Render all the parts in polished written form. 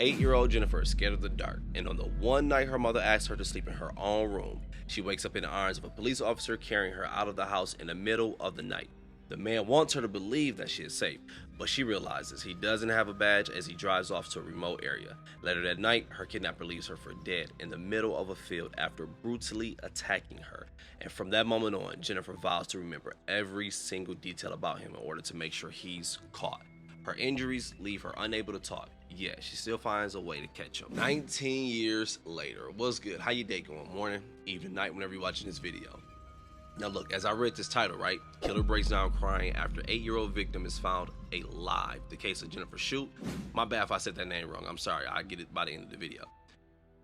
8-year-old Jennifer is scared of the dark, and on the one night her mother asks her to sleep in her own room, she wakes up in the arms of a police officer carrying her out of the house in the middle of the night. The man wants her to believe that she is safe, but she realizes he doesn't have a badge as he drives off to a remote area. Later that night, her kidnapper leaves her for dead in the middle of a field after brutally attacking her. And from that moment on, Jennifer vows to remember every single detail about him in order to make sure he's caught. Her injuries leave her unable to talk, yet she still finds a way to catch him. 19 years later. What's good? How you day going? Morning, evening, night, whenever you're watching this video. Now look, as I read this title, right? Killer breaks down crying after 8-year-old victim is found alive. The case of Jennifer Schuett. My bad if I said that name wrong. I'm sorry. I'll get it by the end of the video.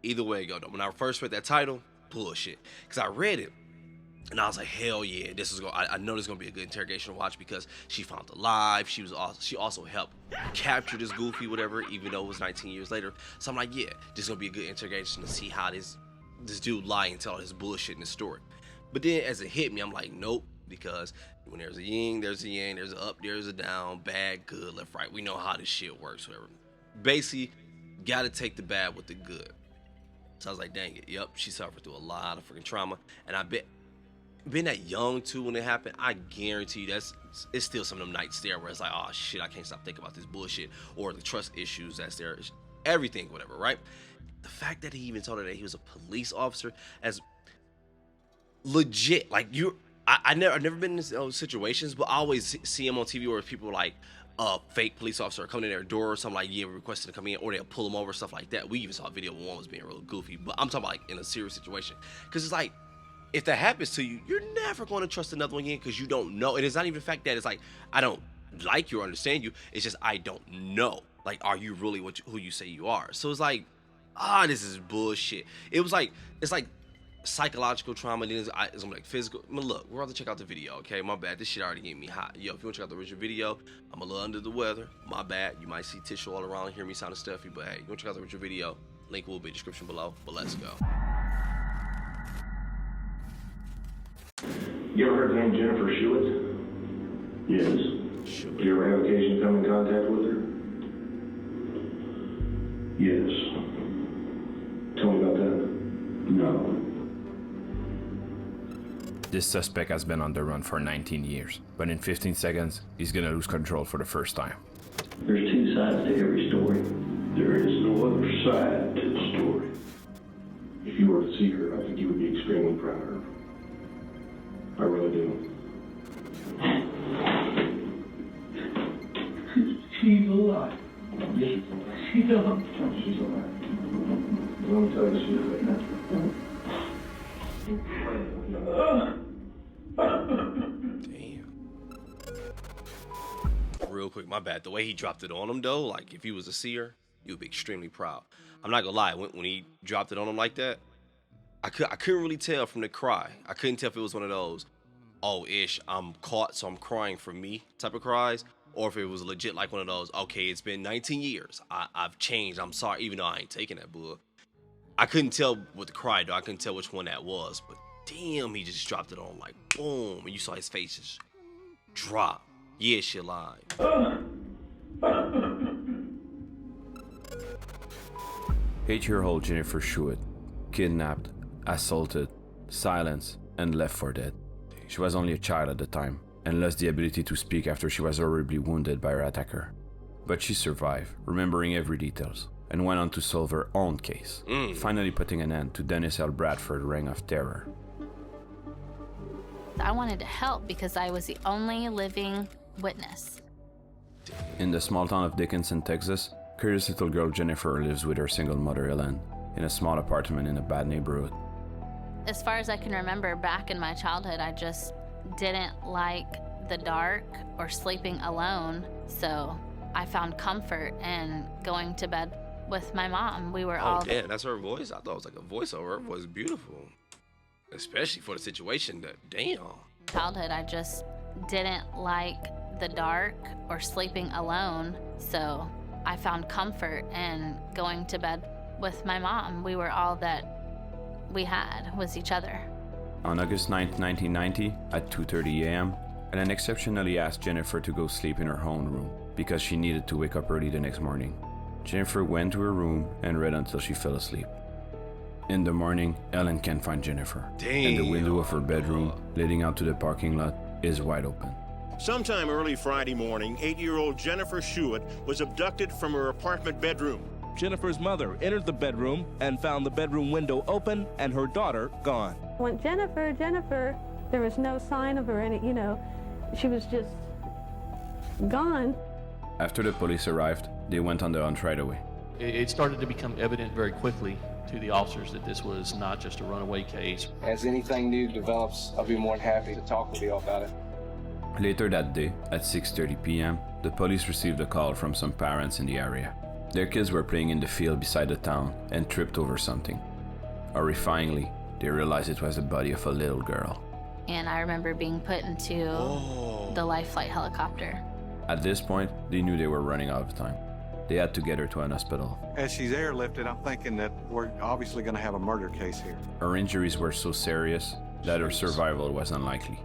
Either way it go though. When I first read that title, bullshit. Because I read it and I was like, hell yeah, this is I know this is gonna be a good interrogation to watch because she found alive. She also helped capture this goofy whatever, even though it was 19 years later. So I'm like, yeah, this is gonna be a good interrogation to see how this dude lie and tell all his bullshit in the story. But then as it hit me, I'm like, nope, because when there's a yin, there's a yang, there's a up, there's a down, bad, good, left, right. We know how this shit works, whatever. Basically, gotta take the bad with the good. So I was like, dang it, yep, she suffered through a lot of freaking trauma. And I bet, being that young too when it happened, I guarantee you it's still some of them nights there where it's like, oh shit, I can't stop thinking about this bullshit, or the trust issues that's there, everything, whatever, right? The fact that he even told her that he was a police officer, as legit, like I've never been in those situations, but I always see him on TV where people like fake police officer coming in their door or something like, yeah, requesting to come in, or they'll pull them over, stuff like that. We even saw a video where one was being real goofy, but I'm talking about like in a serious situation, because it's like, if that happens to you, you're never going to trust another one again because you don't know. And it's not even the fact that it's like, I don't like you or understand you. It's just, I don't know. Like, are you really who you say you are? So it's like, this is bullshit. It's like psychological trauma. Then it's like physical. I mean, look, we're about to check out the video, okay? My bad. This shit already getting me hot. Yo, if you want to check out the original video, I'm a little under the weather. My bad. You might see tissue all around, hear me sounding stuffy, but hey, you want to check out the original video? Link will be in the description below, but let's go. You ever heard the name Jennifer Schuett? Yes. Schuett. Did you ever have occasion to come in contact with her? Yes. Tell me about that. No. This suspect has been on the run for 19 years, but in 15 seconds, he's gonna lose control for the first time. There's two sides to every story. There is no other side to the story. If you were to see her, I think you would be extremely proud of her. I really do. She's alive. Yes. She's alive. She's alive. Let me tell you, she's alive. Damn. Real quick, my bad. The way he dropped it on him though, like if he was a seer, he would be extremely proud. I'm not gonna lie, when he dropped it on him like that, I couldn't really tell from the cry. I couldn't tell if it was one of those, oh ish, I'm caught so I'm crying for me type of cries, or if it was legit like one of those, okay, it's been 19 years, I've changed, I'm sorry, even though I ain't taking that bull. I couldn't tell with the cry though, I couldn't tell which one that was, but damn, he just dropped it on like boom, and you saw his face just drop. Yeah, she alive. 8-year-old Jennifer Schuett, kidnapped, assaulted, silenced, and left for dead. She was only a child at the time and lost the ability to speak after she was horribly wounded by her attacker. But she survived, remembering every details, and went on to solve her own case, finally putting an end to Dennis L. Bradford's reign of terror. I wanted to help because I was the only living witness. In the small town of Dickinson, Texas, curious little girl Jennifer lives with her single mother, Ellen, in a small apartment in a bad neighborhood. As far as I can remember, back in my childhood, I just didn't like the dark or sleeping alone. So I found comfort in going to bed with my mom. We were all... Oh, damn, that's her voice? I thought it was like a voiceover. Her voice is beautiful. Especially for the situation that, damn. Childhood, I just didn't like the dark or sleeping alone. So I found comfort in going to bed with my mom. We were all that we had was each other. On August 9, 1990, at 2:30 a.m., Ellen exceptionally asked Jennifer to go sleep in her own room because she needed to wake up early the next morning. Jennifer went to her room and read until she fell asleep. In the morning, Ellen can't find Jennifer, and the window of her bedroom leading out to the parking lot is wide open. Sometime early Friday morning, 8-year-old Jennifer Schuett was abducted from her apartment bedroom. Jennifer's mother entered the bedroom and found the bedroom window open and her daughter gone. When Jennifer, there was no sign of her, she was just gone. After the police arrived, they went on the hunt right away. It started to become evident very quickly to the officers that this was not just a runaway case. As anything new develops, I'll be more than happy to talk with you all about it. Later that day, at 6:30 p.m., the police received a call from some parents in the area. Their kids were playing in the field beside the town and tripped over something. Horrifyingly, they realized it was the body of a little girl. And I remember being put into the life flight helicopter. At this point, they knew they were running out of time. They had to get her to an hospital. As she's airlifted, I'm thinking that we're obviously going to have a murder case here. Her injuries were so serious that her survival was unlikely.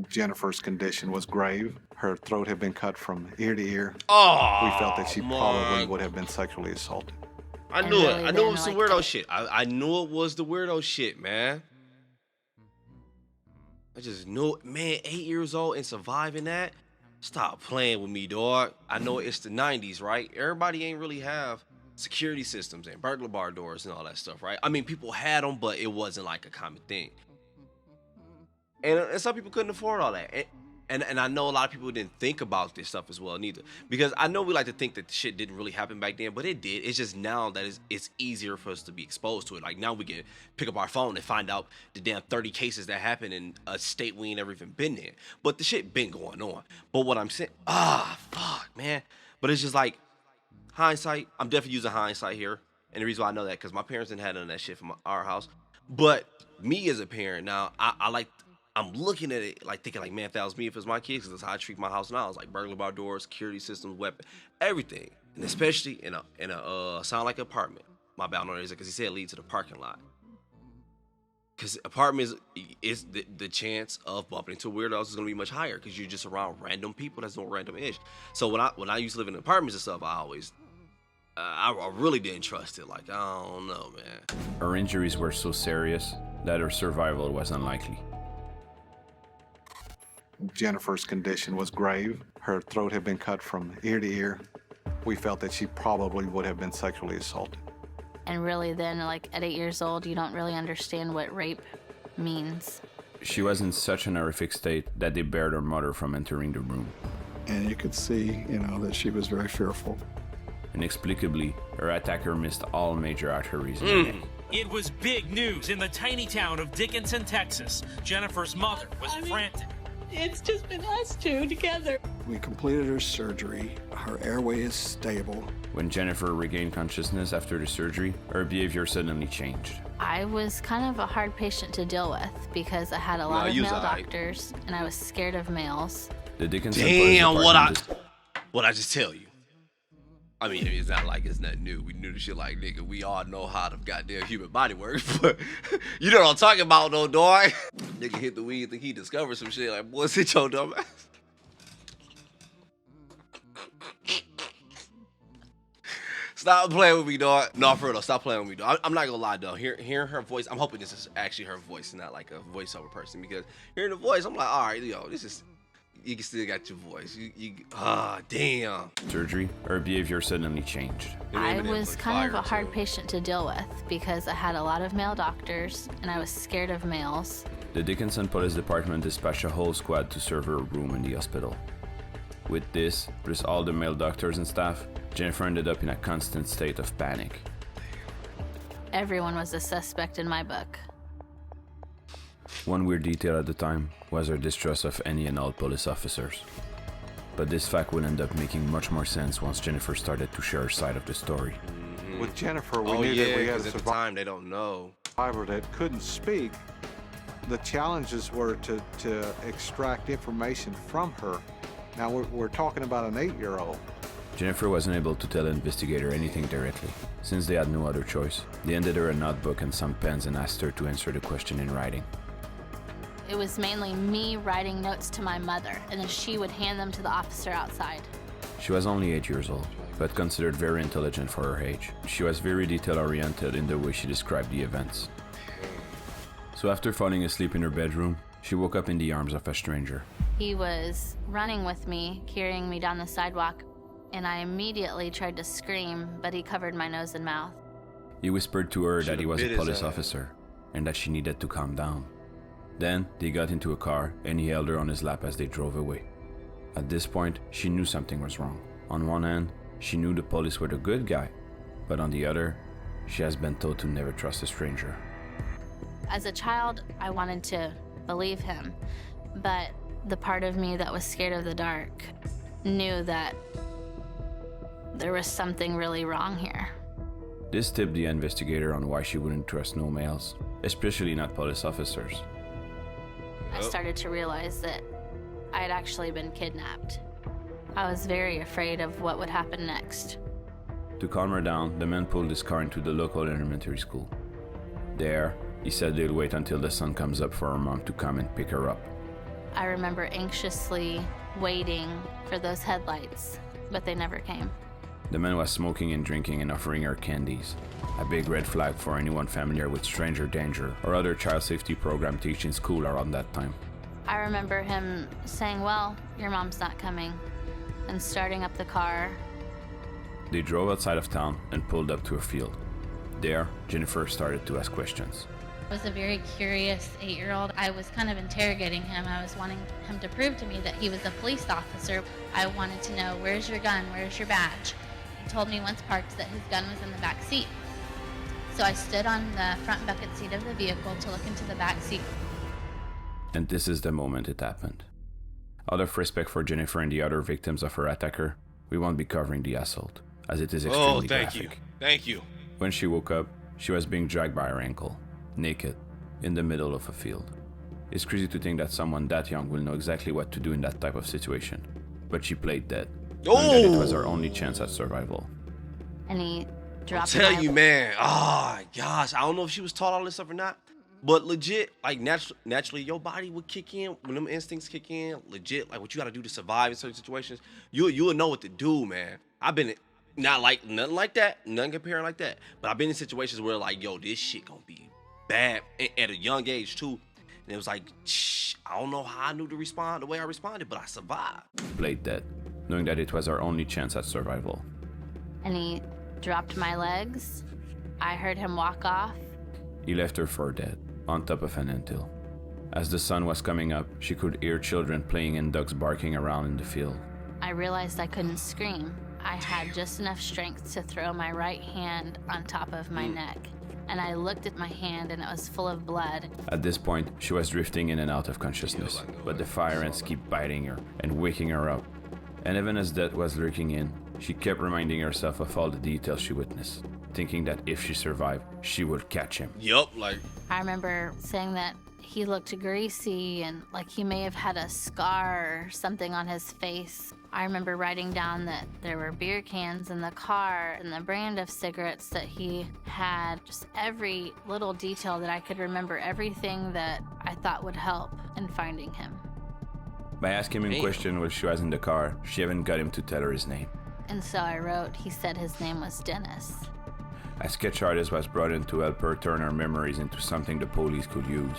Jennifer's condition was grave. Her throat had been cut from ear to ear. Oh, we felt that she probably would have been sexually assaulted. I knew it. I knew it was some weirdo shit. I knew it was the weirdo shit, man. I just knew it. Man, 8 years old and surviving that? Stop playing with me, dog. I know it's the 90s, right? Everybody ain't really have security systems and burglar bar doors and all that stuff, right? I mean, people had them, but it wasn't like a common thing. And some people couldn't afford all that. And I know a lot of people didn't think about this stuff as well, neither. Because I know we like to think that the shit didn't really happen back then, but it did. It's just now that it's easier for us to be exposed to it. Like now we can pick up our phone and find out the damn 30 cases that happened in a state we ain't never even been in. But the shit been going on. But what I'm saying, fuck, man. But it's just like hindsight. I'm definitely using hindsight here. And the reason why I know that, because my parents didn't have none of that shit from our house. But me as a parent now, I'm looking at it like thinking like, man, if that was me, if it was my kids, because that's how I treat my house now. It's like burglar bar doors, security systems, weapon, everything. And especially in a sound like apartment. My bad, no, because he said it leads to the parking lot. Because apartments is the chance of bumping into weirdos is gonna be much higher because you're just around random people that's doing random ish. So when I used to live in apartments and stuff, I really didn't trust it. Like, I don't know, man. Her injuries were so serious that her survival was unlikely. Jennifer's condition was grave. Her throat had been cut from ear to ear. We felt that she probably would have been sexually assaulted. And really then, like at 8 years old, you don't really understand what rape means. She was in such an horrific state that they barred her mother from entering the room. And you could see, that she was very fearful. Inexplicably, her attacker missed all major arteries. It was big news in the tiny town of Dickinson, Texas. Jennifer's mother was frantic. It's just been us two together. We completed her surgery. Her airway is stable. When Jennifer regained consciousness after the surgery, her behavior suddenly changed. I was kind of a hard patient to deal with because I had a lot of male doctors and I was scared of males. The Dickinson Damn, what I just tell you. I mean, it's not like it's nothing new. We knew the shit like, nigga, we all know how the goddamn human body works, but you know what I'm talking about, though, dog. Nigga hit the weed, think he discovered some shit. Like, boy, sit your dumb ass. Stop playing with me, dog. No, for real, though, stop playing with me, dog. I'm not gonna lie, though. Hearing her voice, I'm hoping this is actually her voice, not like a voiceover person, because hearing the voice, I'm like, all right, this is... You can still got your voice. Damn. Surgery, her behavior suddenly changed. I was kind of a hard patient to deal with because I had a lot of male doctors and I was scared of males. The Dickinson Police Department dispatched a whole squad to serve her a room in the hospital. With this, plus all the male doctors and staff, Jennifer ended up in a constant state of panic. Everyone was a suspect in my book. One weird detail at the time was her distrust of any and all police officers. But this fact would end up making much more sense once Jennifer started to share her side of the story. With Jennifer, we knew that we had a at the time they don't know. survivor that couldn't speak. The challenges were to extract information from her. Now we're talking about an 8-year-old. Jennifer wasn't able to tell the investigator anything directly. Since they had no other choice, they handed her a notebook and some pens and asked her to answer the question in writing. It was mainly me writing notes to my mother, and then she would hand them to the officer outside. She was only 8 years old, but considered very intelligent for her age. She was very detail-oriented in the way she described the events. So after falling asleep in her bedroom, she woke up in the arms of a stranger. He was running with me, carrying me down the sidewalk, and I immediately tried to scream, but he covered my nose and mouth. He whispered to her that he was a police officer and that she needed to calm down. Then they got into a car and he held her on his lap as they drove away. At this point, she knew something was wrong. On one hand, she knew the police were the good guy, but on the other, she has been told to never trust a stranger. As a child, I wanted to believe him, but the part of me that was scared of the dark knew that there was something really wrong here. This tipped the investigator on why she wouldn't trust no males, especially not police officers. I started to realize that I had actually been kidnapped. I was very afraid of what would happen next. To calm her down, the man pulled his car into the local elementary school. There, he said they'll wait until the sun comes up for her mom to come and pick her up. I remember anxiously waiting for those headlights, but they never came. The man was smoking and drinking and offering her candies, a big red flag for anyone familiar with stranger danger or other child safety program teaching school around that time. I remember him saying, "Well, your mom's not coming," and starting up the car. They drove outside of town and pulled up to a field. There, Jennifer started to ask questions. I was a very curious 8-year-old. I was kind of interrogating him. I was wanting him to prove to me that he was a police officer. I wanted to know, where's your gun? Where's your badge? He told me once parked that his gun was in the back seat. So I stood on the front bucket seat of the vehicle to look into the back seat. And this is the moment it happened. Out of respect for Jennifer and the other victims of her attacker, we won't be covering the assault, as it is extremely graphic. Thank you. When she woke up, she was being dragged by her ankle, naked, in the middle of a field. It's crazy to think that someone that young will know exactly what to do in that type of situation. But she played dead, knowing that it was her only chance at survival. And he dropped I'll tell you, man. Oh, gosh. I don't know if she was taught all this stuff or not. But legit, like naturally, your body would kick in when them instincts kick in. Legit, like what you got to do to survive in certain situations. You'll know what to do, man. I've been not like nothing like that, nothing comparing like that. But I've been in situations where like, yo, this shit gonna be bad at a young age too. And it was like, I don't know how I knew to respond the way I responded, but I survived. Played dead, knowing that it was her only chance at survival. And he dropped my legs. I heard him walk off. He left her for dead, on top of an anthill. As the sun was coming up, she could hear children playing and dogs barking around in the field. I realized I couldn't scream. I had just enough strength to throw my right hand on top of my neck. And I looked at my hand and it was full of blood. At this point, she was drifting in and out of consciousness, but the fire ants kept biting her and waking her up. And even as death was lurking in, she kept reminding herself of all the details she witnessed, thinking that if she survived, she would catch him. Yup, like... I remember saying that he looked greasy and like he may have had a scar or something on his face. I remember writing down that there were beer cans in the car and the brand of cigarettes that he had. Just every little detail that I could remember, everything that I thought would help in finding him. By asking him a question while she was in the car, she even got him to tell her his name. And so I wrote, he said his name was Dennis. A sketch artist was brought in to help her turn her memories into something the police could use.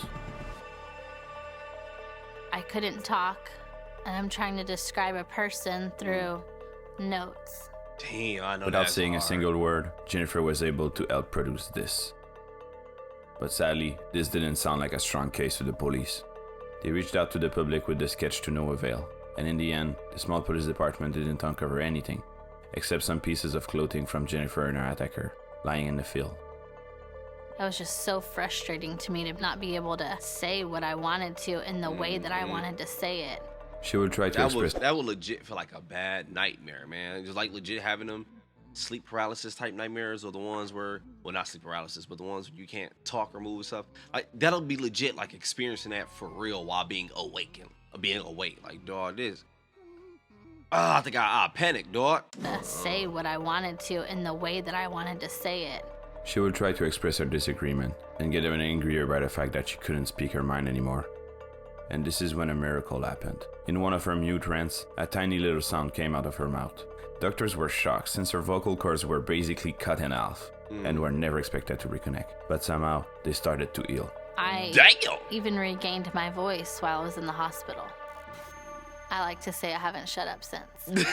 I couldn't talk, and I'm trying to describe a person through notes. Damn, I know. Without saying a single word, Jennifer was able to help produce this. But sadly, this didn't sound like a strong case to the police. They reached out to the public with the sketch to no avail, and in the end, the small police department didn't uncover anything, except some pieces of clothing from Jennifer and her attacker, lying in the field. It was just so frustrating to me to not be able to say what I wanted to in the way that I wanted to say it. She would try to express... That would legit feel like a bad nightmare, man. Just like legit having them sleep paralysis type nightmares, or the ones where, well, not sleep paralysis, but the ones where you can't talk or move and stuff. Like, that'll be legit, like experiencing that for real while being awake. Like, dog, this... I think I panicked, dog. Say what I wanted to in the way that I wanted to say it. She would try to express her disagreement and get even angrier by the fact that she couldn't speak her mind anymore. and this is when a miracle happened. In one of her mute rants, a tiny little sound came out of her mouth. Doctors were shocked since her vocal cords were basically cut in half and were never expected to reconnect. But somehow, they started to heal. I even regained my voice while I was in the hospital. I like to say I haven't shut up since.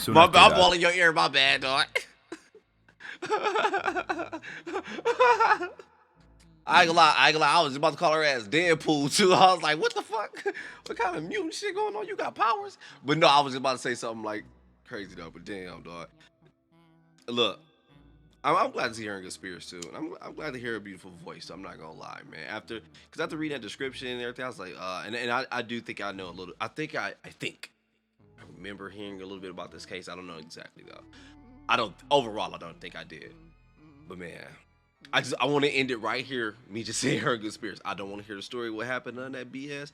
I'm balling your ear, my bad, dog. I ain't gonna lie, I was about to call her ass Deadpool too. I was like, what the fuck? What kind of mutant shit going on? You got powers? But no, I was about to say something like crazy though, but damn, dog. Look, I'm glad to see her in good spirits too. And I'm glad to hear her beautiful voice, so I'm not gonna lie, man. After reading that description and everything, I was like, and I do think I know a little. I think I remember hearing a little bit about this case. I don't know exactly though. I don't think I did. But man, I want to end it right here. Me just saying her in good spirits. I don't want to hear the story what happened, none of that BS.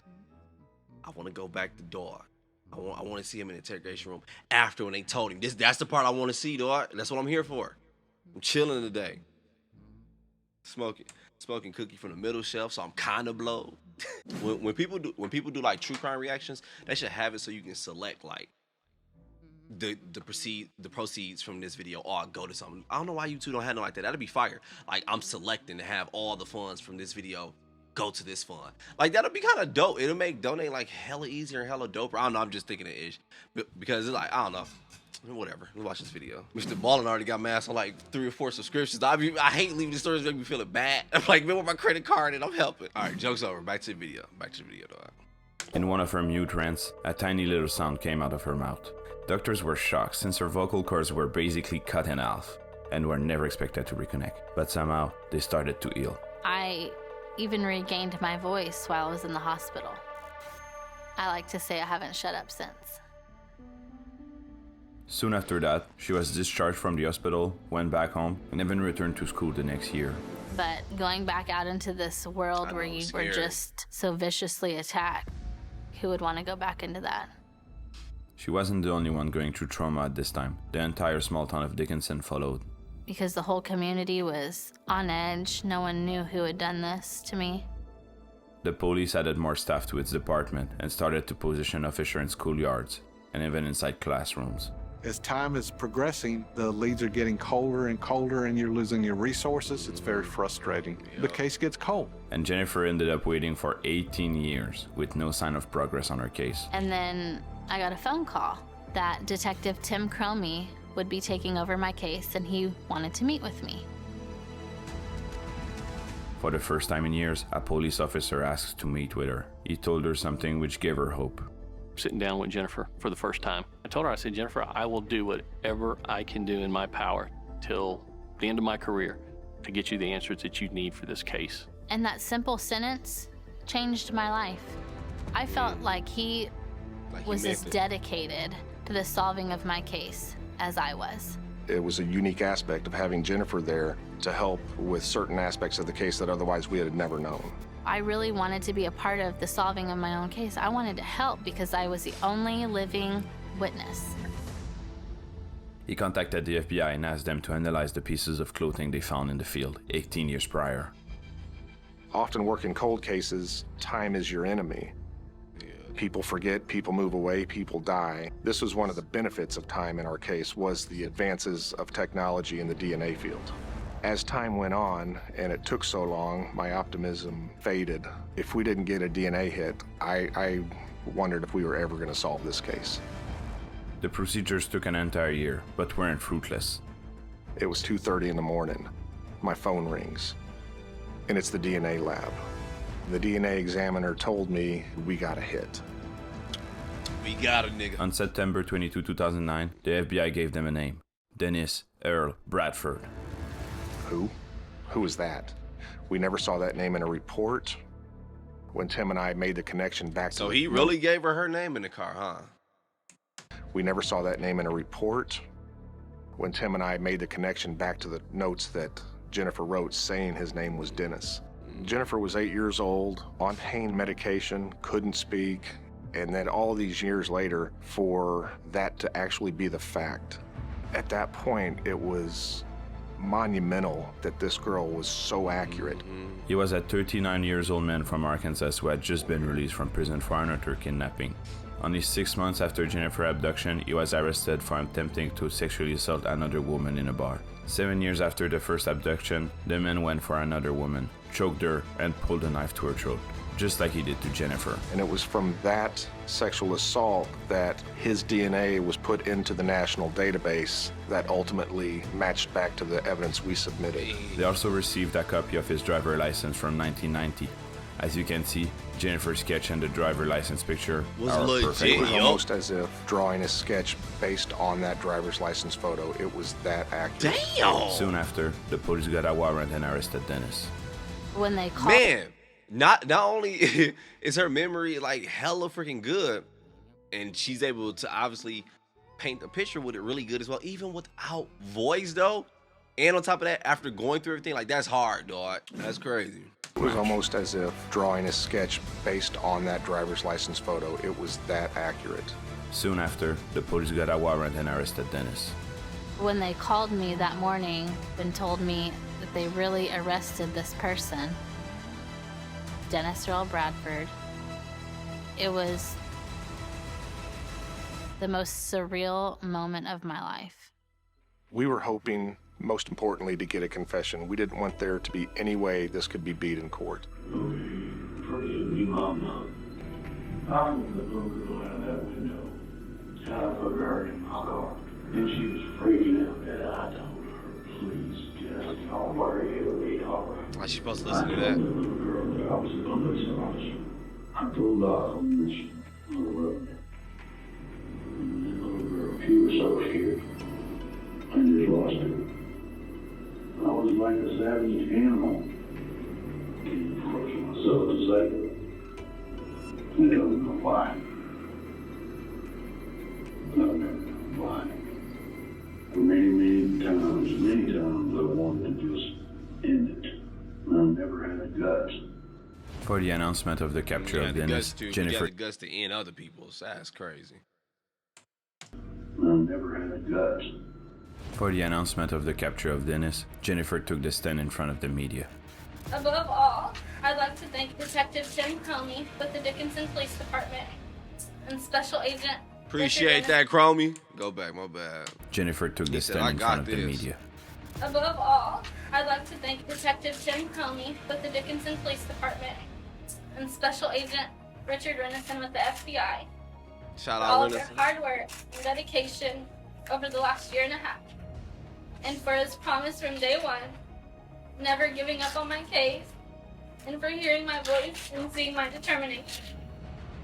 I want to go back to dog. I want to see him in the interrogation room after when they told him. That's the part I want to see, dog. That's what I'm here for. I'm chilling today. Smoking cookie from the middle shelf, so I'm kind of blowed. when people do like true crime reactions, they should have it so you can select like the proceeds from this video or go to something. I don't know why you two don't have it like that. That'd be fire. Like I'm selecting to have all the funds from this video go to this fund. Like that'll be kind of dope. It'll make donating like hella easier and hella doper. I don't know. I'm just thinking it is because it's like I don't know. Whatever. Let's watch this video. Mr. Ballin already got mass on like 3 or 4 subscriptions. I hate leaving the stories make me feeling bad. I'm like, man, with my credit card and I'm helping. All right, joke's over. Back to the video. Dog. In one of her mute rants, a tiny little sound came out of her mouth. Doctors were shocked since her vocal cords were basically cut in half and were never expected to reconnect. But somehow, they started to heal. I even regained my voice while I was in the hospital. I like to say I haven't shut up since. Soon after that, she was discharged from the hospital, went back home, and even returned to school the next year. But going back out into this world where you were just so viciously attacked, who would want to go back into that? She wasn't the only one going through trauma at this time. The entire small town of Dickinson followed. Because the whole community was on edge. No one knew who had done this to me. The police added more staff to its department and started to position officers in schoolyards and even inside classrooms. As time is progressing, the leads are getting colder and colder and you're losing your resources. It's very frustrating. The case gets cold. And Jennifer ended up waiting for 18 years with no sign of progress on her case. And then I got a phone call that Detective Tim Cromie would be taking over my case and he wanted to meet with me. For the first time in years, a police officer asked to meet with her. He told her something which gave her hope. Sitting down with Jennifer for the first time. I told her, I said, Jennifer, I will do whatever I can do in my power till the end of my career to get you the answers that you need for this case. And that simple sentence changed my life. I felt like he was as dedicated to the solving of my case as I was. It was a unique aspect of having Jennifer there to help with certain aspects of the case that otherwise we had never known. I really wanted to be a part of the solving of my own case. I wanted to help because I was the only living witness. He contacted the FBI and asked them to analyze the pieces of clothing they found in the field 18 years prior. Often working cold cases, time is your enemy. People forget, people move away, people die. This was one of the benefits of time in our case, was the advances of technology in the DNA field. As time went on, and it took so long, my optimism faded. If we didn't get a DNA hit, I wondered if we were ever going to solve this case. The procedures took an entire year, but weren't fruitless. It was 2:30 in the morning. My phone rings, and it's the DNA lab. The DNA examiner told me we got a hit. We got a nigga. On September 22, 2009, the FBI gave them a name. Dennis Earl Bradford. Who is that? We never saw that name in a report. When Tim and I made the connection back to... So he really gave her name in the car, huh? We never saw that name in a report. When Tim and I made the connection back to the notes that Jennifer wrote saying his name was Dennis. Jennifer was 8 years old, on pain medication, couldn't speak, and then all these years later, for that to actually be the fact. At that point, it was monumental that this girl was so accurate. He was a 39 years old man from Arkansas who had just been released from prison for another kidnapping. Only 6 months after Jennifer's abduction, he was arrested for attempting to sexually assault another woman in a bar. 7 years after the first abduction, the man went for another woman, choked her, and pulled a knife to her throat, just like he did to Jennifer. And it was from that sexual assault that his DNA was put into the national database that ultimately matched back to the evidence we submitted. They also received a copy of his driver license from 1990. As you can see, Jennifer's sketch and the driver license picture are perfect. It was almost as if drawing a sketch based on that driver's license photo. It was that accurate. Damn! Soon after, the police got a warrant and arrested Dennis. When they called... Man, not only is her memory like hella freaking good, and she's able to obviously paint a picture with it really good as well, even without voice though. And on top of that, after going through everything, like that's hard, dog. That's crazy. It was almost as if drawing a sketch based on that driver's license photo. It was that accurate. Soon after, the police got a warrant and arrested Dennis. When they called me that morning and told me that they really arrested this person, Dennis Earl Bradford, it was the most surreal moment of my life. We were hoping, most importantly, to get a confession. We didn't want there to be any way this could be beat in court. Forgive me, Mama. I looked the little girl out of that window. And I put her in my car. And she was freaking out that I told her, please, just don't worry, it'll be all right. Why she supposed to listen to that? The little girl that I was a police officer. I pulled off on this little road. And the little girl, she was so scared. I just lost her. I was like a savage animal. I forced myself to say it. I don't know why. I don't know why. Many times I wanted to just end it. I never had the guts. For the announcement of the capture of Dennis, Jennifer... the guts to end other people's. That's crazy. I never had the guts. For the announcement of the capture of Dennis, Jennifer took the stand in front of the media. Above all, I'd like to thank Detective Tim Cromie with the Dickinson Police Department and Special Agent... Appreciate that, Cromie. Go back, my bad. Jennifer took the stand in front of the media. Above all, I'd like to thank Detective Tim Cromie with the Dickinson Police Department and Special Agent Richard Renison with the FBI Shout for out all of Renison. their hard work and dedication over the last year and a half, and for his promise from day one, never giving up on my case, and for hearing my voice and seeing my determination.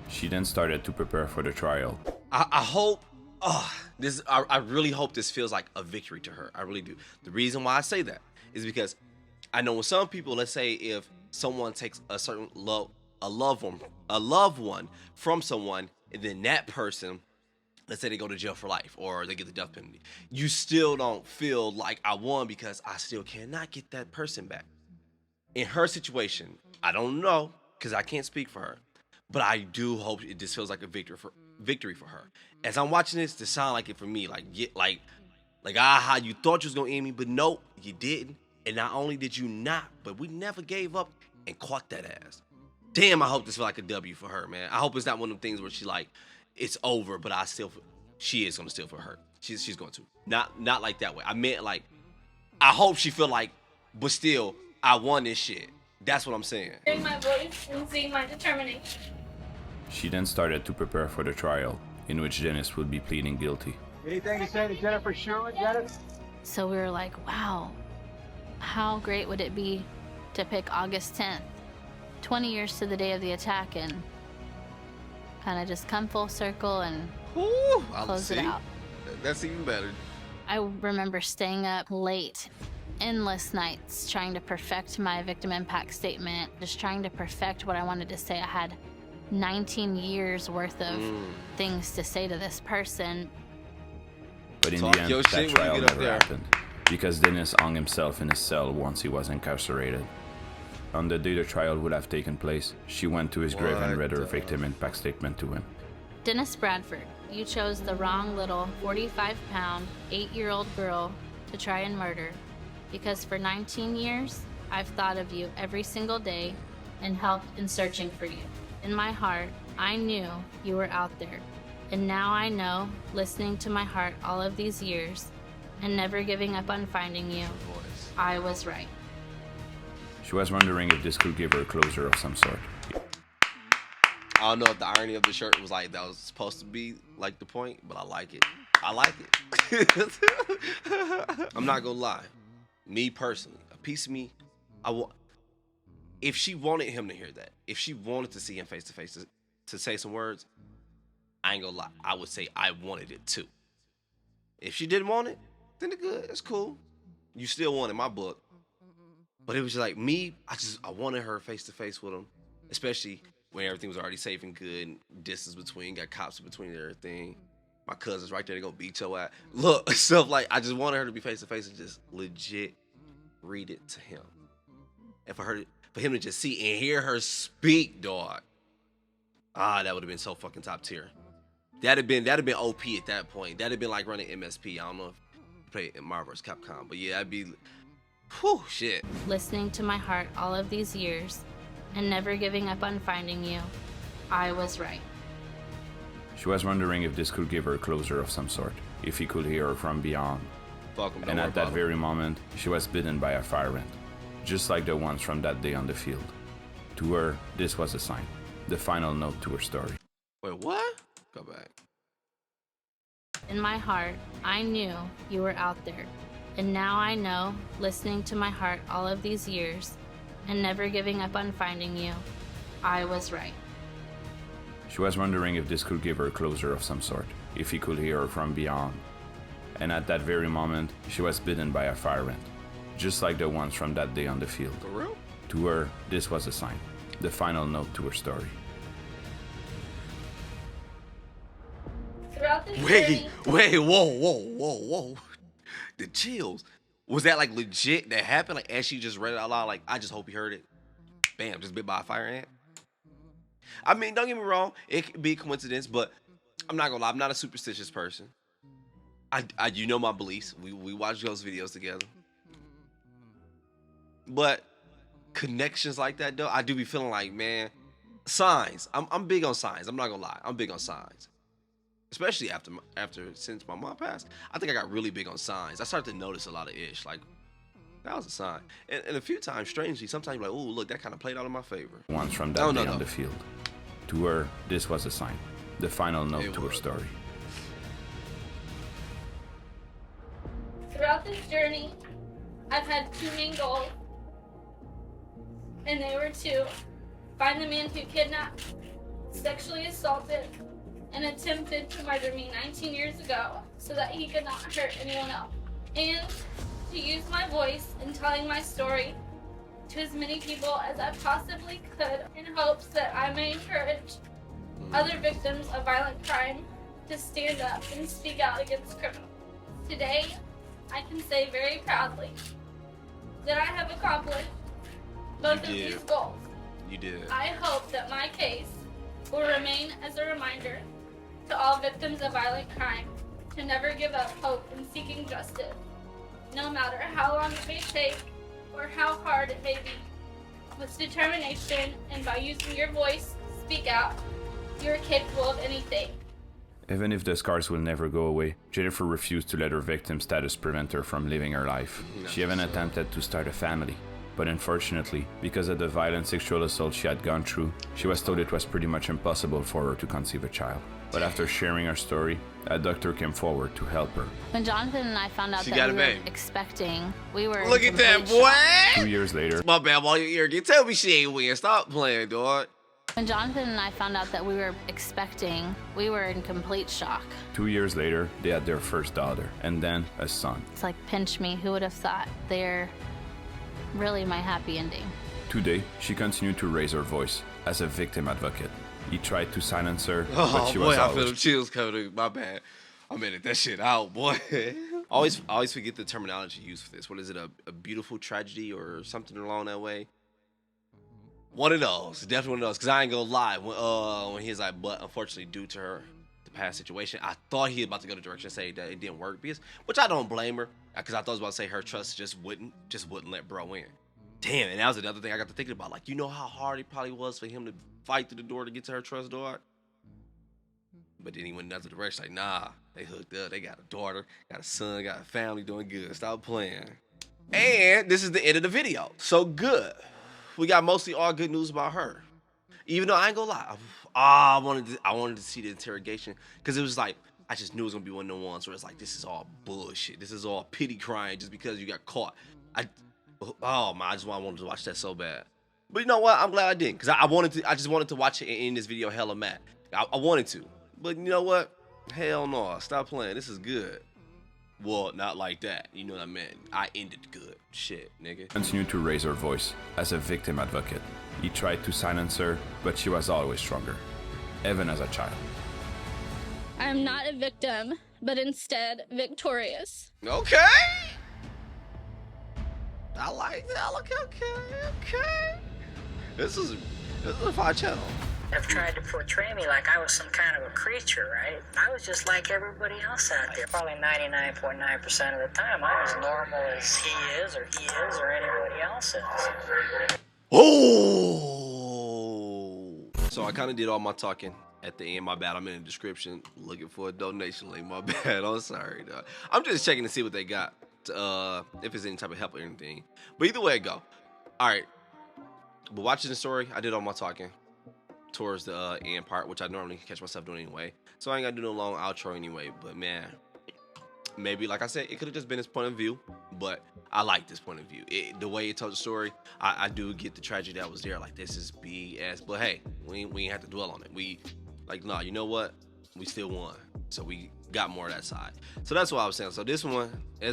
She then started to prepare for the trial. I hope, I really hope this feels like a victory to her. I really do. The reason why I say that is because I know with some people, let's say if someone takes a certain a loved one from someone, and then that person, let's say they go to jail for life or they get the death penalty, you still don't feel like I won because I still cannot get that person back. In her situation, I don't know because I can't speak for her, but I do hope it just feels like a victory for her. As I'm watching this sound like it for me, how you thought you was gonna end me, but nope, you didn't. And not only did you not, but we never gave up and caught that ass. Damn, I hope this feels like a W for her, man. I hope it's not one of them things where she's like, it's over, but she is gonna still feel hurt. She's going to. Not like that way. I meant like, I hope she feel like, but still, I won this shit. That's what I'm saying. Hearing my voice and seeing my determination. She then started to prepare for the trial, in which Dennis would be pleading guilty. Anything to say to Jennifer Schuett, Dennis? So we were like, wow, how great would it be to pick August 10th, 20 years to the day of the attack, and kind of just come full circle and close it out. That's even better. I remember staying up late, endless nights, trying to perfect my victim impact statement, just trying to perfect what I wanted to say. I had 19 years worth of things to say to this person. But in the end, that trial never happened, because Dennis hung himself in his cell once he was incarcerated. On the day the trial would have taken place, she went to his grave and read her victim impact statement to him. Dennis Bradford, you chose the wrong little 45-pound, 8-year-old girl to try and murder. because for 19 years, I've thought of you every single day and helped in searching for you. In my heart, I knew you were out there. And now I know, listening to my heart all of these years and never giving up on finding you, I was right. She was wondering if this could give her closure of some sort. I don't know if the irony of the shirt was like that was supposed to be like the point, but I like it. I like it. I'm not gonna lie. Me personally, a piece of me, if she wanted him to hear that, if she wanted to see him face to face to say some words, I ain't gonna lie. I would say I wanted it too. If she didn't want it, then it's good. It's cool. You still want it in my book. But it was just like me, I wanted her face to face with him, especially when everything was already safe and good, and distance between, got cops in between and everything. My cousin's right there, they gonna beat your ass. Look, stuff like, I just wanted her to be face to face and just legit read it to him. And for him to just see and hear her speak, dog. That would have been so fucking top tier. That'd have been OP at that point. That'd have been like running MSP. I don't know if you play in Marvel vs. Capcom, but yeah, that'd be, whew, shit. Listening to my heart all of these years and never giving up on finding you, I was right. She was wondering if this could give her closure of some sort, if he could hear her from beyond. And at that very moment, she was bitten by a fire ant, just like the ones from that day on the field. To her, this was a sign, the final note to her story. Wait, what? Go back. In my heart, I knew you were out there. And now I know, listening to my heart all of these years and never giving up on finding you, I was right. She was wondering if this could give her closure of some sort, if he could hear her from beyond. And at that very moment, she was bitten by a fire ant, just like the ones from that day on the field. For real? To her, this was a sign, the final note to her story. Throughout this Wait, journey, whoa. The chills. Was that like legit that happened? Like as she just read it out loud, like I just hope he heard it. Bam, just bit by a fire ant. I mean, don't get me wrong, it could be a coincidence, but I'm not gonna lie, I'm not a superstitious person. You know my beliefs. We watch those videos together. But connections like that though, I do be feeling like, man, signs. I'm big on signs. I'm not gonna lie. I'm big on signs. Especially since my mom passed. I think I got really big on signs. I started to notice a lot of ish. Like, that was a sign. And a few times, strangely, sometimes you're like, ooh, look, that kind of played out in my favor. Ones from that day on the field. To her, this was a sign, the final note to her story. throughout this journey, I've had two main goals. And they were to find the man who kidnapped, sexually assaulted, and attempted to murder me 19 years ago so that he could not hurt anyone else. And to use my voice in telling my story to as many people as I possibly could in hopes that I may encourage other victims of violent crime to stand up and speak out against criminals. Today, I can say very proudly that I have accomplished both of these goals. You did. I hope that my case will remain as a reminder to all victims of violent crime to never give up hope in seeking justice, no matter how long it may take or how hard it may be. With determination and by using your voice, speak out. You are capable of anything. Even if the scars will never go away, Jennifer refused to let her victim status prevent her from living her life. She even attempted to start a family. But unfortunately, because of the violent sexual assault she had gone through, she was told it was pretty much impossible for her to conceive a child. But after sharing her story, a doctor came forward to help her. When Jonathan and I found out that we were expecting, we were Look at that, boy! 2 years later, my bad, while your ear. Tell me she ain't win. Stop playing, dog. When Jonathan and I found out that we were expecting, we were in complete shock. 2 years later, they had their first daughter, and then a son. It's like, pinch me, who would have thought? They're really my happy ending. Today, she continued to raise her voice as a victim advocate. He tried to silence her, Oh, but she boy, was I always... feel them chills coming. My bad. I'm edit that shit out, boy. always forget the terminology used for this. What is it, a beautiful tragedy or something along that way? One of those, definitely one of those. Cause I ain't gonna lie, when he's like, but unfortunately, due to the past situation, I thought he was about to go the direction and say that it didn't work, which I don't blame her. Because I thought I was about to say her trust just wouldn't let bro in. Damn, and that was another thing I got to thinking about. Like, you know how hard it probably was for him to fight through the door to get to her trust door? But then he went another direction. Like, nah, they hooked up. They got a daughter, got a son, got a family, doing good. Stop playing. And this is the end of the video. So good. We got mostly all good news about her. Even though I ain't gonna lie, I wanted to see the interrogation, because it was like, I just knew it was gonna be one of the ones where it's like, this is all bullshit. This is all pity crying just because you got caught. I just wanted to watch that so bad. But you know what? I'm glad I didn't, because I just wanted to watch it in this video hella mad. I wanted to. But you know what? Hell no. Stop playing. This is good. Well, not like that. You know what I meant. I ended good. Shit, nigga. Continued to raise her voice as a victim advocate. He tried to silence her, but she was always stronger, even as a child. I am not a victim, but instead victorious. Okay. I like that. Okay. This is a fine channel. Have tried to portray me like I was some kind of a creature, right? I was just like everybody else out there. Probably 99.9% of the time, I'm as normal as he is, or anybody else is. Oh! So I kind of did all my talking at the end. My bad. I'm in the description looking for a donation link. My bad. I'm sorry, dog. I'm just checking to see what they got, if there's any type of help or anything. But either way it go. All right. But watching the story, I did all my talking towards the end part, which I normally catch myself doing anyway. So I ain't gotta do no long outro anyway. But man, maybe, like I said, it could have just been his point of view, but I like this point of view. The way it told the story, I do get the tragedy that was there. Like, this is BS, but hey, we ain't have to dwell on it. We, like, nah, you know what? We still won. So we got more of that side. So that's what I was saying. So this one, I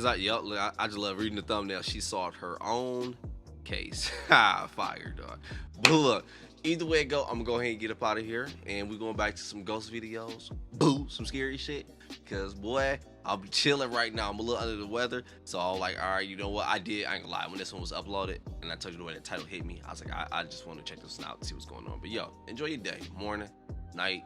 just love reading the thumbnail. She solved her own case. Fire, dog. But look, either way it go, I'm gonna go ahead and get up out of here, and we're going back to some ghost videos. Boo, some scary shit. Cause boy, I'll be chilling right now. I'm a little under the weather, so I'm like, all right, you know what? I ain't gonna lie. When this one was uploaded, and I told you the way the title hit me, I was like, I just want to check this out and see what's going on. But yo, enjoy your day, morning, night,